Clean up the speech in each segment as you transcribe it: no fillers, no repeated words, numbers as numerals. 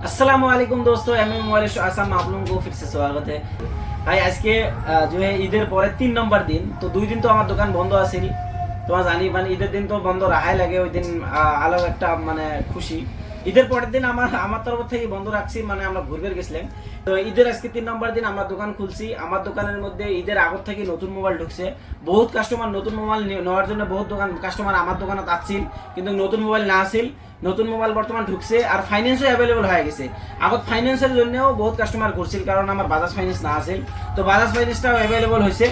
अस्सलाम वालेकुम दोस्तों, एमएम मोबाइल शो आसाम आप लोगों को फिर से स्वागत है। भाई आज के जो है ঈদের পরে 3 নম্বর দিন, তো 2 দিন তো আমার দোকান বন্ধ আছিল। তোমার জানি মানে ঈদের দিন তো বন্ধ রাখাই লাগে, ওই দিন আলাদা একটা মানে খুশি। ঈদের পরের দিন আমার তরফ থেকে বন্ধ রাখছি, মানে আমরা ঘুরবে গেছিলাম। তো ঈদের আজকে 3 নম্বর দিন আমরা দোকান খুলছি। আমার দোকানের মধ্যে ঈদের আগর থেকে নতুন মোবাইল ঢুকছে। বহুত কাস্টমার নতুন মোবাইল নেওয়ার জন্য বহুত কাস্টমার আমার দোকানে আসছিল, কিন্তু নতুন মোবাইল না আসছিল। নতুন মোবাইল বর্তমান ঢুকছে আর ফাইন্যান্সও অ্যাভেলেবল হয়ে গেছে। আগত ফাইন্যান্সের জন্যও বহুত কাস্টমার করছিল, কারণ আমার বাজাজ ফাইন্যান্স না আছিল। তো বাজাজ ফাইন্যান্সটাও অ্যাভেলেবল হয়েছে।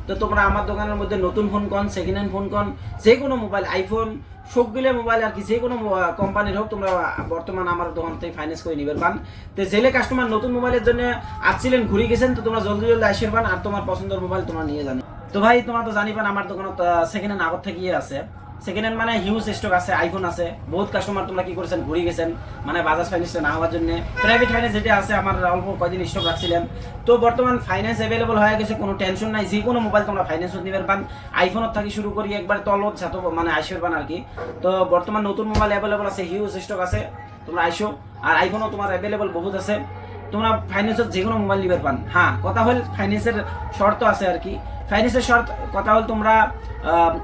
তো তোমরা আমার দোকানের মধ্যে নতুন ফোন কন, সেকেন্ড হ্যান্ড ফোন কন, যে কোনো মোবাইল, আইফোন, সবগুলো মোবাইল আর কি, যে কোনো কোম্পানির হোক, তোমরা বর্তমান আমার দোকান থেকে ফাইন্যান্স করে নিবে পান। তো জেলে কাস্টমার নতুন মোবাইলের জন্য আসছিলেন, ঘুরে গেছেন, তো তোমরা জলদি জলদি আসির পান আর তোমার পছন্দের মোবাইল তোমরা নিয়ে যান। তো ভাই তোমরা তো জানি পান আমার দোকানে সেকেন্ড হ্যান্ড আগত থেকে আছে। সেকেন্ড হ্যান্ড মানে হিউজ স্টক আছে, আইফোন আছে। বহুত কাস্টমার তোমরা কি করেছেন, ঘুরে গেছেন, মানে বাজাজ ফাইন্যান্সটা না হওয়ার জন্য প্রাইভেট ফাইন্যান্স যেটা আছে আমার অল্প কয়দিন স্টক রাখছিলাম। তো বর্তমান ফাইন্যান্স অ্যাভেলেবল হয়ে গেছে, কোনো টেনশন নাই। যে কোনো মোবাইল তোমরা ফাইন্যান্সও নিবেন পান, আইফোনের থেকে শুরু করি একবার তলত ছাতো মানে আইসের পান আর কি। তো বর্তমান নতুন মোবাইল অ্যাভেলেবল আছে, হিউজ স্টক আছে, তোমরা আইসো। আর আইফোনও তোমার অ্যাভেলেবল বহুত আছে, তোমরা ফাইন্যান্সের যে কোনো মোবাইল নিবে পান। হ্যাঁ, কথা হল ফাইন্যান্সের শর্ত আছে আর কি। ফাইন্যান্সের শর্ত কথা হল তোমরা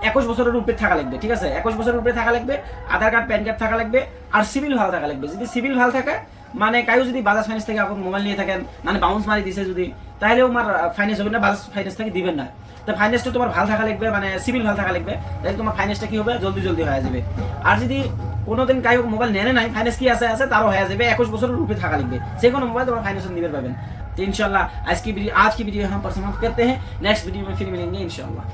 21 বছরের উপরে থাকা লাগবে, ঠিক আছে? 21 বছরের উপরে থাকা লাগবে, আধার কার্ড, প্যান কার্ড থাকা লাগবে, আর সিভিল ভালো থাকা লাগবে। যদি সিভিল ভালো থাকে, মানে কাউ যদি বাজাজ ফাইন্যান্স থেকে এখন মোবাইল নিয়ে থাকেন, মানে বাউন্স মারি দিছে যদি, তাহলে আমার ফাইন্যান্স হবে না, বাজাজ ফাইন্যান্স থেকে দিবেন না। তো ফাইন্যান্সটা তোমার ভালো থাকা লাগবে, মানে সিভিল ভালো থাকা লাগবে, তাহলে তোমার ফাইন্যান্সটা কি হবে, জলদি জলদি হয়ে যাবে। আর যদি কোনোদিন কাউ মোবাইল নেনে নাই, ফাইন্যান্স কি আছে তারও হয়ে যাবে। 21 বছরের উপরে থাকা লাগবে, যে কোনো মোবাইল তোমার ফাইন্যান্স নিবে পাবেন। तो इंशाल्लाह आज की वीडियो हम पर समाप्त करते हैं। नेक्स्ट वीडियो में फिर मिलेंगे इंशाल्लाह।